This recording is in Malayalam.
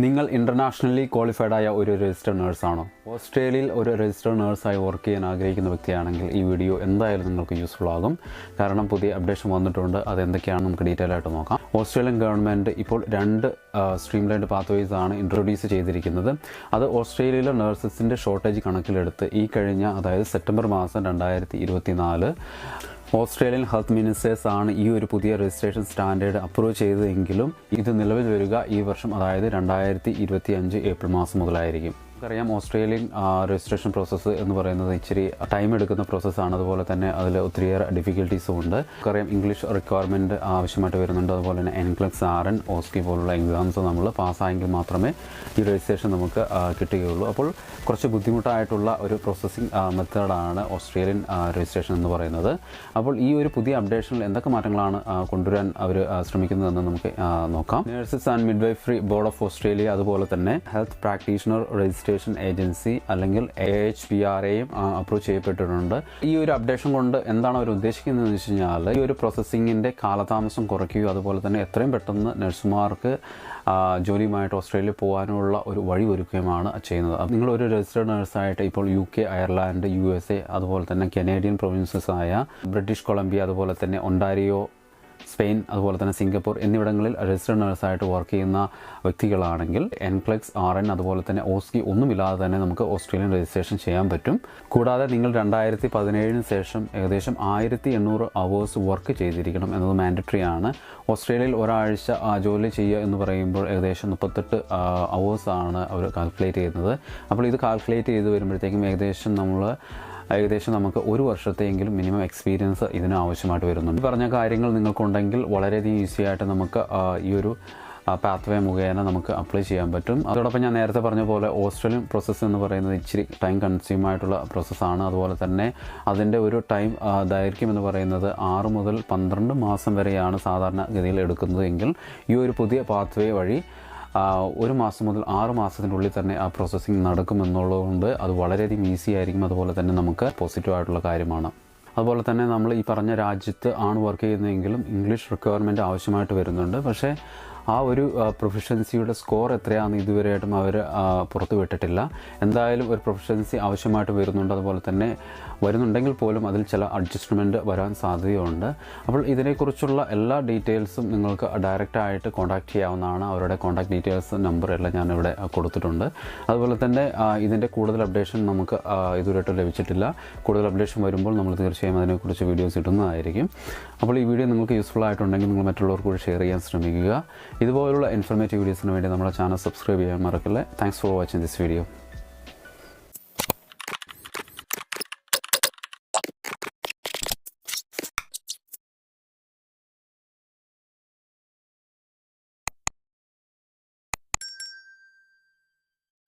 നിങ്ങൾ ഇന്റർനാഷണലി ക്വാളിഫൈഡ് ആയ ഒരു രജിസ്റ്റർഡ് നേഴ്സാണോ? ഓസ്ട്രേലിയയിൽ ഒരു രജിസ്റ്റർഡ് നേഴ്സായി വർക്ക് ചെയ്യാൻ ആഗ്രഹിക്കുന്ന വ്യക്തിയാണെങ്കിൽ ഈ വീഡിയോ എന്തായാലും നിങ്ങൾക്ക് യൂസ്ഫുൾ ആകും. കാരണം പുതിയ അപ്ഡേഷൻ വന്നിട്ടുണ്ട്. അതെന്തൊക്കെയാണെന്ന് നമുക്ക് ഡീറ്റെയിൽ ആയിട്ട് നോക്കാം. ഓസ്ട്രേലിയൻ ഗവൺമെൻറ് ഇപ്പോൾ 2 സ്ട്രീംലൈൻഡ് പാത്വേസ് ആണ് ഇൻട്രൊഡ്യൂസ് ചെയ്തിരിക്കുന്നത്. അത് ഓസ്ട്രേലിയയിലെ നഴ്സസിൻ്റെ ഷോർട്ടേജ് കണക്കിലെടുത്ത് ഈ കഴിഞ്ഞ അതായത് സെപ്റ്റംബർ മാസം 2024 ഓസ്ട്രേലിയൻ ഹെൽത്ത് മിനിസ്റ്റേഴ്സ് ആണ് ഈ ഒരു പുതിയ രജിസ്ട്രേഷൻ സ്റ്റാൻഡേർഡ് അപ്രൂവ് ചെയ്തതെങ്കിലും ഇത് നിലവിൽ വരിക ഈ വർഷം അതായത് 2025 ഏപ്രിൽ മാസം മുതലായിരിക്കും. നമുക്കറിയാം ഓസ്ട്രേലിയൻ രജിസ്ട്രേഷൻ പ്രോസസ്സ് എന്ന് പറയുന്നത് ഇച്ചിരി ടൈം എടുക്കുന്ന പ്രോസസ്സാണ്. അതുപോലെ തന്നെ അതിൽ ഒത്തിരിയേറെ ഡിഫിക്കൽട്ടീസും ഉണ്ട്. നമുക്കറിയാം ഇംഗ്ലീഷ് റിക്വയർമെൻറ്റ് ആവശ്യമായിട്ട് വരുന്നുണ്ട്. അതുപോലെ തന്നെ NCLEX RN OSCE പോലുള്ള എക്സാംസ് നമ്മൾ പാസ്സായെങ്കിൽ മാത്രമേ ഈ രജിസ്ട്രേഷൻ നമുക്ക് കിട്ടുകയുള്ളൂ. അപ്പോൾ കുറച്ച് ബുദ്ധിമുട്ടായിട്ടുള്ള ഒരു പ്രോസസ്സിംഗ് മെത്തേഡാണ് ഓസ്ട്രേലിയൻ രജിസ്ട്രേഷൻ എന്ന് പറയുന്നത്. അപ്പോൾ ഈ ഒരു പുതിയ അപ്ഡേഷനിൽ എന്തൊക്കെ മാറ്റങ്ങളാണ് കൊണ്ടുവരാൻ അവർ ശ്രമിക്കുന്നതെന്ന് നമുക്ക് നോക്കാം. Nurses and midwifery board of Australia അതുപോലെ തന്നെ ഹെൽത്ത് പ്രാക്ടീഷണർ രജിസ്ട്രേഷൻ ഏജൻസി അല്ലെങ്കിൽ AHPRAയും അപ്രൂവ് ചെയ്യപ്പെട്ടിട്ടുണ്ട്. ഈ ഒരു അപ്ഡേഷൻ കൊണ്ട് എന്താണ് അവർ ഉദ്ദേശിക്കുന്നതെന്ന് വെച്ച് കഴിഞ്ഞാൽ ഈ ഒരു പ്രോസസ്സിങ്ങിൻ്റെ കാലതാമസം കുറയ്ക്കുകയും അതുപോലെ തന്നെ എത്രയും പെട്ടെന്ന് നഴ്സുമാർക്ക് ജോലിയുമായിട്ട് ഓസ്ട്രേലിയ പോകാനുള്ള ഒരു വഴി ഒരുക്കുകയുമാണ് ചെയ്യുന്നത്. നിങ്ങളൊരു രജിസ്റ്റേർഡ് നഴ്സായിട്ട് ഇപ്പോൾ UK, അയർലാൻഡ്, USA അതുപോലെ തന്നെ കനേഡിയൻ പ്രൊവിൻസസ് ആയ ബ്രിട്ടീഷ് കൊളംബിയ അതുപോലെ തന്നെ ഒണ്ടാരിയോ, സ്പെയിൻ അതുപോലെ തന്നെ സിംഗപ്പൂർ എന്നിവിടങ്ങളിൽ രജിസ്റ്റേർഡ് നഴ്സായിട്ട് വർക്ക് ചെയ്യുന്ന വ്യക്തികളാണെങ്കിൽ NCLEX RN അതുപോലെ തന്നെ OSCE ഒന്നുമില്ലാതെ തന്നെ നമുക്ക് ഓസ്ട്രേലിയൻ രജിസ്ട്രേഷൻ ചെയ്യാൻ പറ്റും. കൂടാതെ നിങ്ങൾ 2017 ശേഷം ഏകദേശം 1800 അവേഴ്സ് വർക്ക് ചെയ്തിരിക്കണം എന്നത് മാൻഡറ്ററി ആണ്. ഓസ്ട്രേലിയയിൽ ഒരാഴ്ച ജോലി ചെയ്യുക എന്ന് പറയുമ്പോൾ ഏകദേശം 38 അവേഴ്സാണ് അവർ കാൽക്കുലേറ്റ് ചെയ്യുന്നത്. അപ്പോൾ ഇത് കാൽക്കുലേറ്റ് ചെയ്ത് വരുമ്പോഴത്തേക്കും ഏകദേശം നമുക്ക് 1 വർഷത്തെയെങ്കിലും മിനിമം എക്സ്പീരിയൻസ് ഇതിന് ആവശ്യമായിട്ട് വരുന്നുണ്ട്. ഈ പറഞ്ഞ കാര്യങ്ങൾ നിങ്ങൾക്കുണ്ടെങ്കിൽ വളരെയധികം ഈസി ആയിട്ട് നമുക്ക് ഈ ഒരു പാത്വേ മുഖേന നമുക്ക് അപ്ലൈ ചെയ്യാൻ പറ്റും. അതോടൊപ്പം ഞാൻ നേരത്തെ പറഞ്ഞ പോലെ ഓസ്ട്രേലിയൻ പ്രോസസ്സ് എന്ന് പറയുന്നത് ഇച്ചിരി ടൈം കൺസ്യൂം ആയിട്ടുള്ള പ്രോസസ്സാണ്. അതുപോലെ തന്നെ അതിൻ്റെ ഒരു ടൈം ദൈർഘ്യം എന്ന് പറയുന്നത് 6 മുതൽ 12 മാസം വരെയാണ് സാധാരണ ഗതിയിൽ എടുക്കുന്നത്. എങ്കിൽ ഈ ഒരു പുതിയ പാത്വേ വഴി 1 മാസം മുതൽ 6 മാസത്തിനുള്ളിൽ തന്നെ ആ പ്രോസസ്സിങ് നടക്കുമെന്നുള്ളതുകൊണ്ട് അത് വളരെയധികം ഈസി ആയിരിക്കും. അതുപോലെ തന്നെ നമുക്ക് പോസിറ്റീവ് ആയിട്ടുള്ള കാര്യമാണ്. അതുപോലെ തന്നെ നമ്മൾ ഈ പറഞ്ഞ രാജ്യത്ത് ആണ് വർക്ക് ചെയ്യുന്നതെങ്കിലും ഇംഗ്ലീഷ് റിക്വയർമെൻറ്റ് ആവശ്യമായിട്ട് വരുന്നുണ്ട്. പക്ഷേ ആ ഒരു പ്രൊഫഷൻസിയുടെ സ്കോർ എത്രയാണെന്ന് ഇതുവരെയായിട്ടും അവർ പുറത്തു വിട്ടിട്ടില്ല. എന്തായാലും ഒരു പ്രൊഫഷൻസി ആവശ്യമായിട്ട് വരുന്നുണ്ട്. അതുപോലെ തന്നെ വരുന്നുണ്ടെങ്കിൽ പോലും അതിൽ ചില അഡ്ജസ്റ്റ്മെൻറ്റ് വരാൻ സാധ്യതയുണ്ട്. അപ്പോൾ ഇതിനെക്കുറിച്ചുള്ള എല്ലാ ഡീറ്റെയിൽസും നിങ്ങൾക്ക് ഡയറക്റ്റായിട്ട് കോൺടാക്റ്റ് ചെയ്യാവുന്നതാണ്. അവരുടെ കോൺടാക്ട് ഡീറ്റെയിൽസ് നമ്പർ എല്ലാം ഞാനിവിടെ കൊടുത്തിട്ടുണ്ട്. അതുപോലെ തന്നെ ഇതിൻ്റെ കൂടുതൽ അപ്ഡേഷൻ നമുക്ക് ഇതുവരെയായിട്ട് ലഭിച്ചിട്ടില്ല. കൂടുതൽ അപ്ഡേഷൻ വരുമ്പോൾ നമ്മൾ തീർച്ചയായും അതിനെക്കുറിച്ച് വീഡിയോസ് ഇടുന്നതായിരിക്കും. അപ്പോൾ ഈ വീഡിയോ നിങ്ങൾക്ക് യൂസ്ഫുൾ ആയിട്ടുണ്ടെങ്കിൽ നിങ്ങൾ മറ്റുള്ളവർക്ക് കൂടി ഷെയർ ചെയ്യാൻ ശ്രമിക്കുക. ഇതുപോലുള്ള ഇൻഫർമേറ്റീവ് വീഡിയോസിന് വേണ്ടി നമ്മുടെ ചാനൽ സബ്സ്ക്രൈബ് ചെയ്യാൻ മറക്കല്ലേ. Thanks for watching this video.